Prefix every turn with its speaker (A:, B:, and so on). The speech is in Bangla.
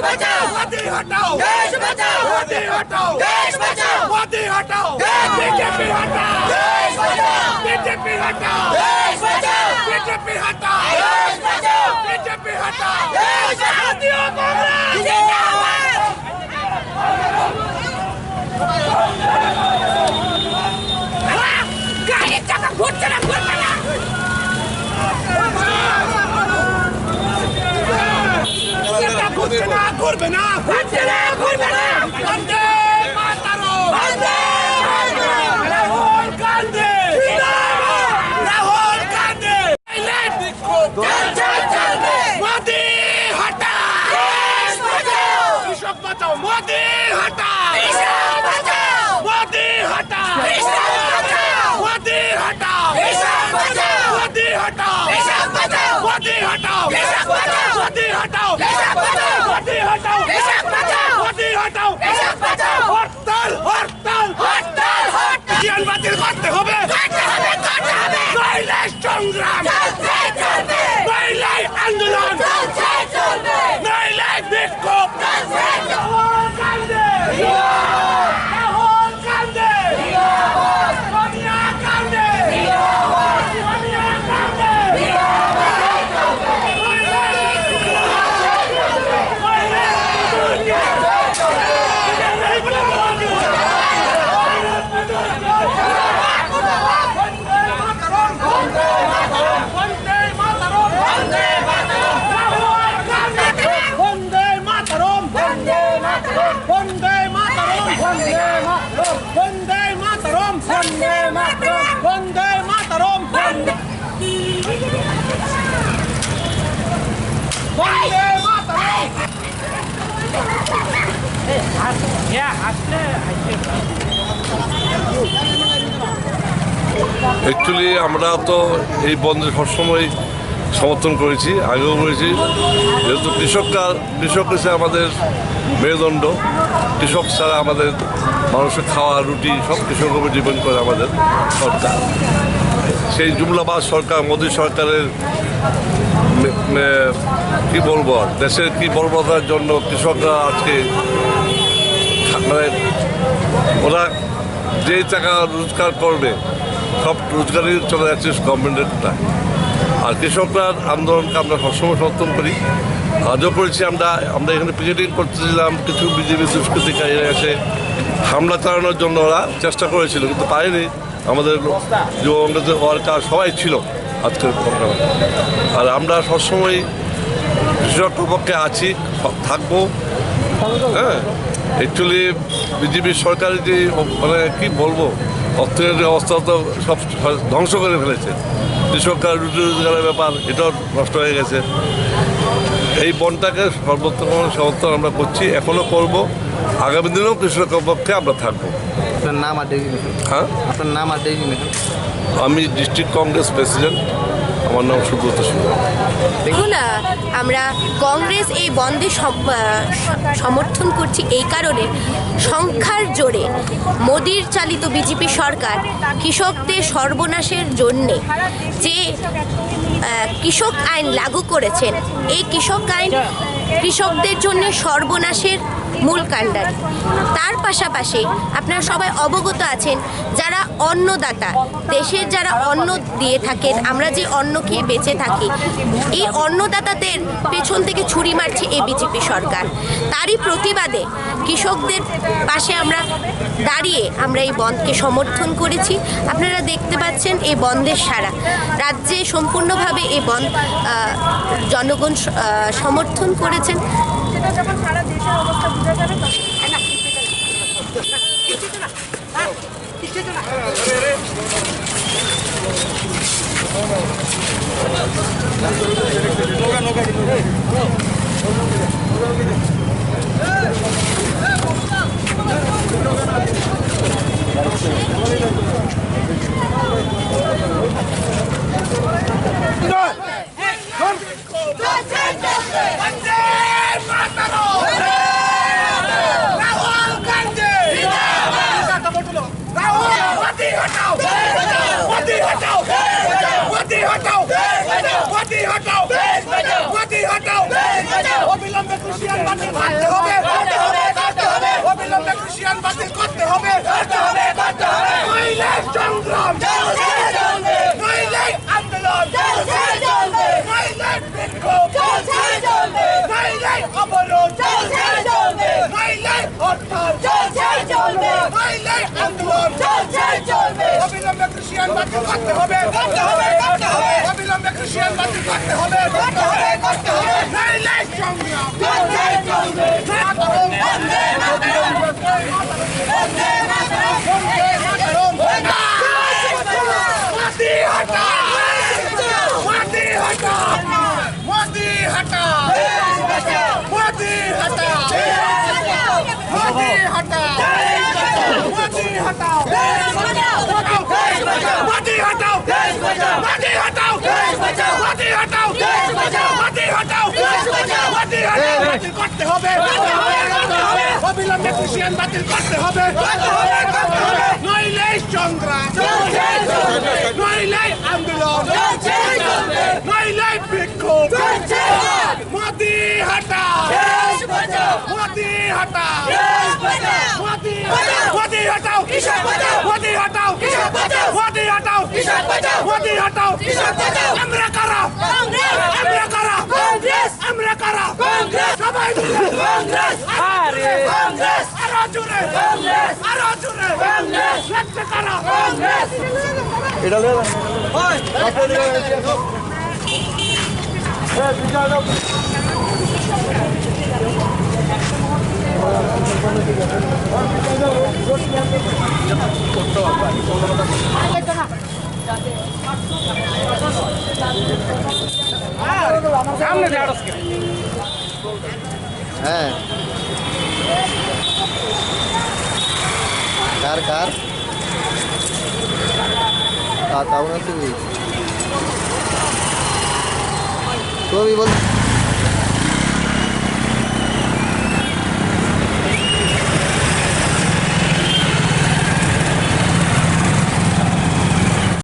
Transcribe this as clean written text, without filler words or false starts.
A: बचाओ मोदी हटाओ देश बचाओ मोदी हटाओ देश बचाओ मोदी हटाओ बीजेपी हटाओ देश बचाओ बीजेपी हटाओ देश बचाओ बीजेपी हटाओ देश बचाओ बीजेपी हटाओ देश भारतीय कांग्रेस जिंदाबाद गाड़ी चाका घुरছে না ঘুরবে না ঘুরবে না ঘুরছে না ঘুরবে না বন্দে মাতরম বন্দে মাতরম রাহুল গান্ধী জিন্দাবাদ রাহুল গান্ধী চলবে মোদি হটাও দেশ বাঁচাও কৃষক বাঁচাও মোদি হটাও কৃষক বাঁচাও মোদি হটাও কৃষক বাঁচাও মোদি হটাও কৃষক বাঁচাও মোদি হটাও কৃষক বাঁচাও মোদি হটাও কৃষক বাঁচাও মোদি হটাও কৃষক বাঁচাও মোদি হটাও কৃষক বাঁচাও মোদি হটাও কৃষক বাঁচাও হরতাল হরতাল হরতাল হরতাল জ্ঞান বাতিল করতে হবে নইলে সংগ্রাম চলবে চলবে নইলে আন্দোলন চলবে চলবে নইলে বিক্ষোভ চলবে রাহুল গান্ধী রাহুল গান্ধী সোনিয়া গান্ধী সোনিয়া গান্ধী
B: অ্যাকচুয়ালি আমরা তো এই বন্ধের সবসময় সমর্থন করেছি, আগেও করেছি। যেহেতু কৃষক হিসেবে আমাদের মেরুদণ্ড, কৃষক ছাড়া আমাদের মানুষের খাওয়া রুটি সব কৃষকের উপর ডিপেন্ড করে আমাদের সরকার। সেই জুমলাবাদ সরকার, মোদী সরকারের কি বলবো, দেশের কি বর্বরতার জন্য কৃষকরা আজকে মানে ওরা যেই টাকা রোজগার করবে সব রোজগারই চলে যাচ্ছে গভর্নমেন্টেরটা। আর কৃষকরার আন্দোলনকে আমরা সবসময় সমর্থন করি, আজও করেছি। আমরা এখানে পিকেটিং করতেছিলাম, কিছু বিজেপি দুষ্কৃতিকারীরা এসে হামলা চালানোর জন্য ওরা চেষ্টা করেছিল, কিন্তু পারেনি। আমাদের যুব কংগ্রেসের ওয়ার্কার সবাই ছিল আজকের প্রোগ্রামে। আর আমরা সবসময় কৃষকের পক্ষে আছি, থাকবো। হ্যাঁ, অ্যাকচুয়ালি বিজেপির সরকারের যে মানে কী বলবো, অর্থনৈতিক অবস্থা তো সব ধ্বংস করে ফেলেছে। কৃষকরা রুটি রোজগারের ব্যাপার এটাও নষ্ট হয়ে গেছে। এই বনটাকে সর্বোত্তম সমর্থন আমরা করছি, এখনও করব, আগামী দিনেও কৃষকের পক্ষে আমরা থাকবো।
C: আপনার নাম আর
B: হ্যাঁ,
C: আপনার নাম আর
B: আমি ডিস্ট্রিক্ট কংগ্রেস প্রেসিডেন্ট, আমার নাম সুব্রত সিংহ।
D: দেখুন, আমরা কংগ্রেস এই বন্ধে সমর্থন করছি এই কারণে, সংখ্যার জোরে মোদির চালিত বিজেপি সরকার কৃষকদের সর্বনাশের জন্যে যে কৃষক আইন লাগু করেছেন, এই কৃষক আইন কৃষকদের জন্য সর্বনাশের মূল কাণ্ডারি। তার পাশাপাশি আপনারা সবাই অবগত আছেন, যারা অন্নদাতা, দেশের যারা অন্ন দিয়ে থাকেন, আমরা যে অন্ন খেয়ে বেঁচে থাকি, এই অন্নদাতাদের পেছন থেকে ছুরি মারছে এই বিজেপি সরকার। তারই প্রতিবাদে কৃষকদের পাশে আমরা দাঁড়িয়ে আমরা এই বন্ধকে সমর্থন করেছি। আপনারা দেখতে পাচ্ছেন এই বন্ধের সারা রাজ্যে সম্পূর্ণভাবে এই বন্ধ জনগণ সমর্থন করেছেন। যখন সারা দেশের অবস্থা বোঝা যাবে
A: অবিলম্বে ক্রিশ্চিয়ান বাতিল করতে হবে, অবিলম্বে ক্রিশ্চিয়ান বাতিল করতে হবে, নইলে সংগ্রাম, নইলে আন্দোলন, নইলে বিক্ষোভ, নইলে অবরোধ, নইলে হরতাল, নইলে আন্দোলন, অবিলম্বে ক্রিশ্চিয়ান বাতিল করতে হবে, অবিলম্বে ক্রিশ্চিয়ান বাতিল করতে হবে, নইলে সংগ্রাম, মোদি হটা, মোদি হটা, মোদি হটা, মোদি হটা, মোদি হটা, মোদি হটাও, মোদি হটাও, মোদি হটাও, মোদি হটাও, মোদি হটাও, মোদি হটাও, বাতিল করতে হবে, অবিলম্বে ক্রিশ্চিয়ান বাতিল করতে হবে, নইলে সংগ্রাম, নইলে আন্দোলন, নইলে বিক্ষোভ, মোদি হটা, মোদি হটা, মোদি মোদি হটাও, মোদি হটাও, মোদি হটাও, মোদি হটাও, আমরা কারা, আমরা কারা, আমরা কারা, সবাই মিলে আরো জোরে, আরো জোরে, লাগছে কারা,
C: হ্যাঁ কার কার তাও না তুই বল